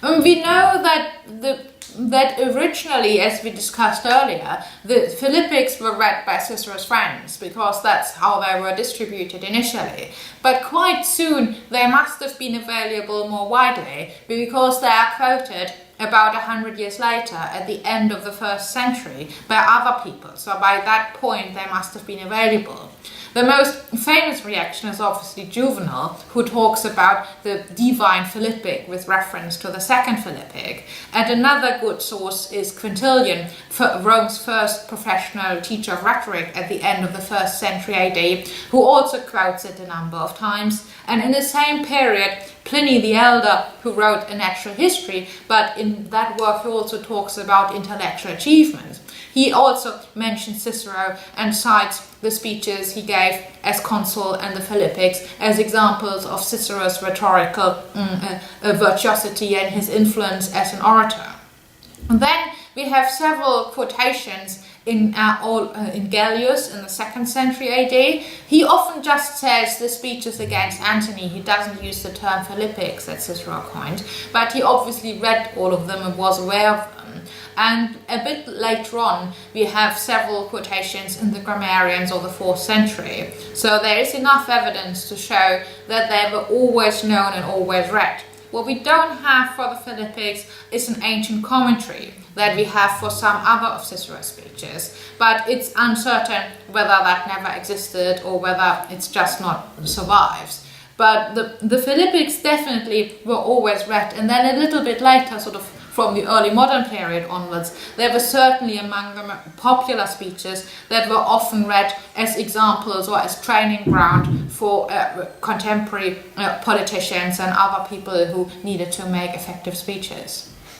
We know that originally, as we discussed earlier, the Philippics were read by Cicero's friends because that's how they were distributed initially. But quite soon they must have been available more widely because they are quoted about 100 years later at the end of the 1st century by other people. So by that point they must have been available. The most famous reaction is obviously Juvenal, who talks about the divine Philippic with reference to the second Philippic. And another good source is Quintilian, Rome's first professional teacher of rhetoric at the end of the 1st century AD, who also quotes it a number of times. And in the same period, Pliny the Elder, who wrote a natural history, but in that work he also talks about intellectual achievements. He also mentions Cicero and cites the speeches he gave as consul and the Philippics as examples of Cicero's rhetorical virtuosity and his influence as an orator. And then we have several quotations in Gellius in the 2nd century AD. He often just says the speeches against Antony. He doesn't use the term Philippics that Cicero coined, but he obviously read all of them and was aware of them. And a bit later on, we have several quotations in the grammarians of the 4th century. So there is enough evidence to show that they were always known and always read. What we don't have for the Philippics is an ancient commentary that we have for some other of Cicero's speeches, but it's uncertain whether that never existed or whether it's just not survives. But the Philippics definitely were always read, and then a little bit later, sort of from the early modern period onwards, they were certainly among the popular speeches that were often read as examples or as training ground for contemporary politicians and other people who needed to make effective speeches.